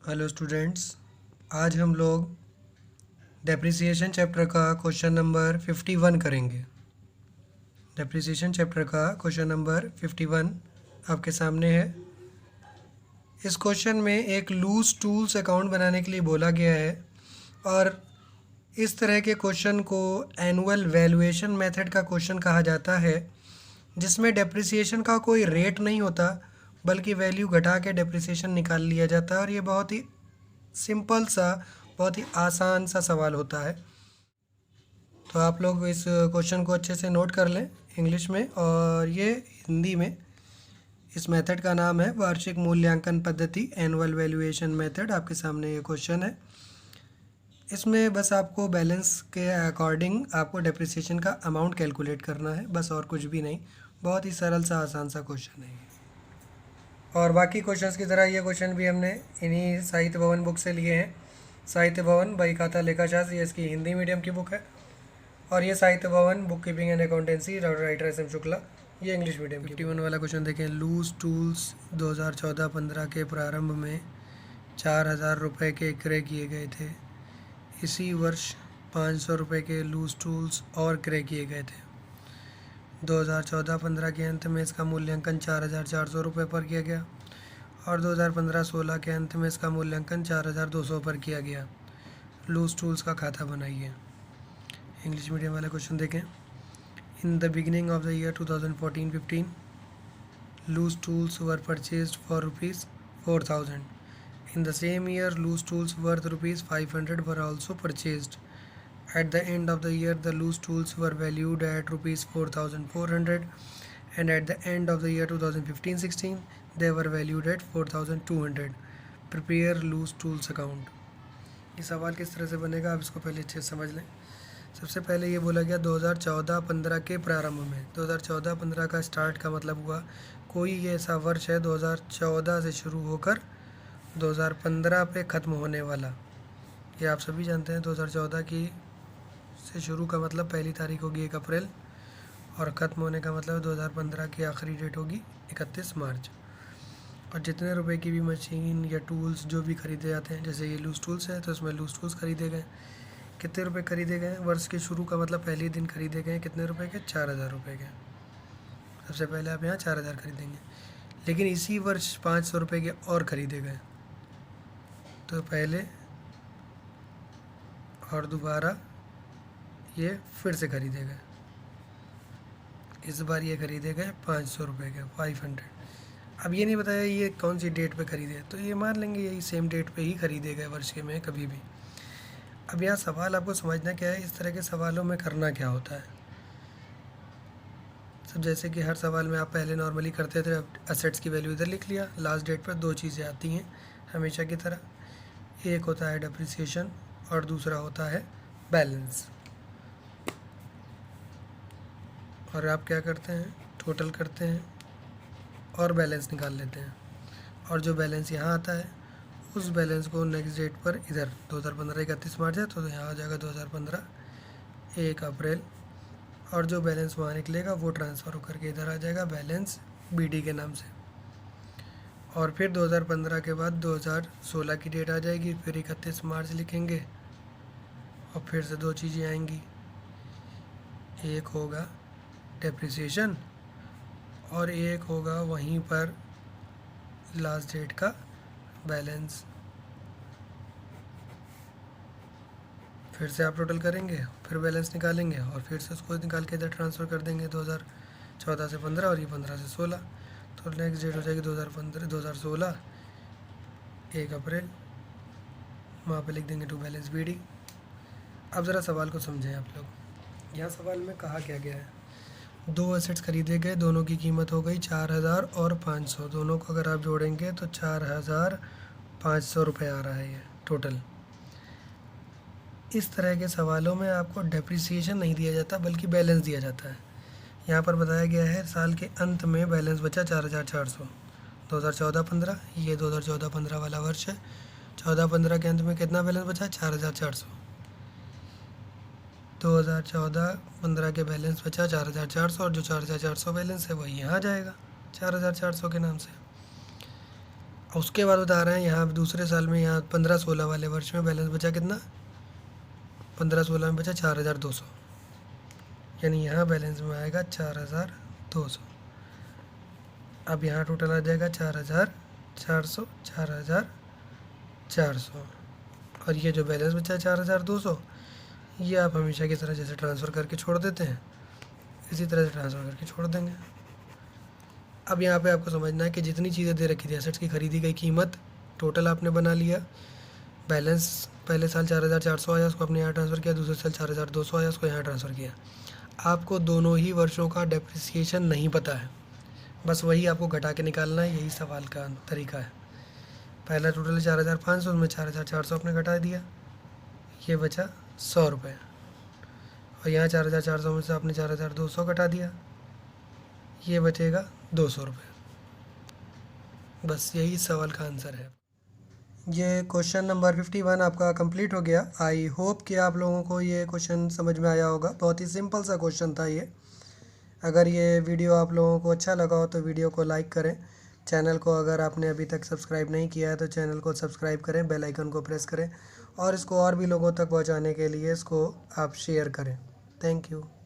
Hello students, आज हम लोग डेप्रिसिएशन चैप्टर का क्वेश्चन नंबर 51 करेंगे। डेप्रिसिएशन चैप्टर का क्वेश्चन नंबर 51 आपके सामने है। इस क्वेश्चन में एक लूज टूल्स अकाउंट बनाने के लिए बोला गया है और इस तरह के क्वेश्चन को एनुअल वैल्यूएशन मेथड का क्वेश्चन कहा जाता है, जिसमें डेप्रिसिएशन का कोई रेट नहीं होता बल्कि वैल्यू घटा के डेप्रिसिएशन निकाल लिया जाता है। और ये बहुत ही सिंपल सा, बहुत ही आसान सा सवाल होता है। तो आप लोग इस क्वेश्चन को अच्छे से नोट कर लें इंग्लिश में और ये हिंदी में। इस मेथड का नाम है वार्षिक मूल्यांकन पद्धति, एनुअल वैल्यूएशन मेथड। आपके सामने ये क्वेश्चन है। इसमें बस आपको बैलेंस के अकॉर्डिंग आपको डेप्रिसिएशन का अमाउंट कैलकुलेट करना है, बस और कुछ भी नहीं। बहुत ही सरल सा, आसान सा क्वेश्चन है। और बाकी क्वेश्चंस की तरह ये क्वेश्चन भी हमने इन्हीं साहित्य भवन बुक से लिए हैं। साहित्य भवन बाई खाता लेखाशास्त्र, ये इसकी हिंदी मीडियम की बुक है। और ये Sahitya Bhawan book keeping and accountancy, writer S M Shukla, ये इंग्लिश मीडियम की। 51 वाला क्वेश्चन देखें। लूज टूल्स 2014-15 के प्रारंभ में 4,000 रुपये के क्रय किए गए थे। इसी वर्ष 500 रुपये के लूज टूल्स और क्रय किए गए थे। 2014-15 के अंत में इसका मूल्यांकन 4,400 रुपये पर किया गया और 2015-16 के अंत में इसका मूल्यांकन 4,200 पर किया गया। लूज टूल्स का खाता बनाइए। इंग्लिश मीडियम वाला क्वेश्चन देखें। In the beginning of the year 2014-15 loose tools were purchased for ₹4,000. In the same year, loose tools worth ₹500 were also purchased. At the end of the year, the loose tools were valued at ₹4,400, and at the end of the year 2015-16, they were valued at 4,200. Prepare loose tools account. ये सवाल किस तरह से बनेगा, आप इसको पहले अच्छे से समझ लें। सबसे पहले ये बोला गया 2014-15 के प्रारंभ में। 2014-15 का स्टार्ट का मतलब हुआ कोई ये ऐसा वर्ष है 2014 से शुरू होकर 2015 पे ख़त्म होने वाला। ये आप सभी जानते हैं। 2014 की से शुरू का मतलब पहली तारीख होगी 1 अप्रैल और ख़त्म होने का मतलब 2015 की आखिरी डेट होगी 31 मार्च। और जितने रुपए की भी मशीन या टूल्स जो भी खरीदे जाते हैं, जैसे ये लूज टूल्स है तो इसमें लूज टूल्स खरीदे गए। कितने रुपए खरीदे गए? वर्ष के शुरू का मतलब पहले दिन खरीदे गए। कितने रुपए के? 4,000 रुपये के। सबसे पहले आप यहाँ 4,000 खरीदेंगे, लेकिन इसी वर्ष 500 रुपये के और ख़रीदे गए। तो पहले और दोबारा ये फिर से खरीदे गए। इस बार ये खरीदे गए 500 रुपये के, 500। अब ये नहीं बताया ये कौन सी डेट पे खरीदे, तो ये मान लेंगे यही सेम डेट पे ही खरीदे गए वर्ष के में कभी भी। अब यहाँ सवाल आपको समझना क्या है, इस तरह के सवालों में करना क्या होता है। सब जैसे कि हर सवाल में आप पहले नॉर्मली करते थे, असेट्स की वैल्यू इधर लिख लिया। लास्ट डेट पर दो चीज़ें आती हैं हमेशा की तरह, एक होता है डेप्रिसिएशन और दूसरा होता है बैलेंस। और आप क्या करते हैं, टोटल करते हैं और बैलेंस निकाल लेते हैं। और जो बैलेंस यहाँ आता है उस बैलेंस को नेक्स्ट डेट पर इधर 2015 31 मार्च है तो यहाँ आ जाएगा 2015 1 अप्रैल, और जो बैलेंस वहाँ निकलेगा वो ट्रांसफ़र होकर के इधर आ जाएगा बैलेंस बीडी के नाम से। और फिर 2015 के बाद 2016 की डेट आ जाएगी, फिर 31 मार्च लिखेंगे और फिर से दो चीज़ें आएंगी, एक होगा डेप्रिसिएशन और एक होगा वहीं पर लास्ट डेट का बैलेंस। फिर से आप टोटल करेंगे, फिर बैलेंस निकालेंगे और फिर से उसको निकाल के इधर ट्रांसफ़र कर देंगे 2014 से 15 और ये 15 से 16। तो नेक्स्ट डेट हो जाएगी 2016 1 अप्रैल, वहाँ पे लिख देंगे टू बैलेंस बीडी। अब ज़रा सवाल को समझें आप लोग। यहाँ सवाल में कहा क्या गया है, दो एसेट्स खरीदे गए, दोनों की कीमत हो गई 4,000 और 500। दोनों को अगर आप जोड़ेंगे तो 4,500 रुपये आ रहा है ये टोटल। इस तरह के सवालों में आपको डेप्रिसिएशन नहीं दिया जाता बल्कि बैलेंस दिया जाता है। यहाँ पर बताया गया है साल के अंत में बैलेंस बचा 4,400। 2014-15 ये 2014-15 वाला वर्ष है। 14-15 के अंत में कितना बैलेंस बचा? 4,400। 2014-15 के बैलेंस बचा 4,400 और जो 4,400 बैलेंस है वही यहाँ जाएगा 4,400 के नाम से। उसके बाद बता रहे हैं यहाँ दूसरे साल में, यहाँ 15-16 वाले वर्ष में बैलेंस बचा कितना, 15-16 में बचा 4,200, यानी यहाँ बैलेंस में आएगा 4,200। अब यहाँ टोटल आ जाएगा 4,400, 4,400, और ये जो बैलेंस बचा है 4,200, ये आप हमेशा की तरह जैसे ट्रांसफ़र करके छोड़ देते हैं, इसी तरह से ट्रांसफ़र करके छोड़ देंगे। अब यहाँ पे आपको समझना है कि जितनी चीज़ें दे रखी थी एसेट्स की खरीदी गई कीमत टोटल आपने बना लिया, बैलेंस पहले साल 4,400 आया, उसको आपने यहाँ ट्रांसफ़र किया, दूसरे साल 4,200 आया, उसको यहाँ ट्रांसफ़र किया। आपको दोनों ही वर्षों का डेप्रिसिएशन नहीं पता है, बस वही आपको घटा के निकालना है, यही सवाल का तरीका है। पहला टोटल है 4,500, उसमें 4,400 आपने घटा दिया, ये बचा 100 रुपये, और यहाँ 4,400 में से आपने 4,200 घटा दिया, ये बचेगा 200 रुपये। बस यही सवाल का आंसर है। ये क्वेश्चन नंबर 51 आपका कंप्लीट हो गया। आई होप कि आप लोगों को ये क्वेश्चन समझ में आया होगा। बहुत ही सिंपल सा क्वेश्चन था ये। अगर ये वीडियो आप लोगों को अच्छा लगा हो तो वीडियो को लाइक करें। चैनल को अगर आपने अभी तक सब्सक्राइब नहीं किया है तो चैनल को सब्सक्राइब करें, बेल आइकन को प्रेस करें, और इसको और भी लोगों तक पहुंचाने के लिए इसको आप शेयर करें। Thank you.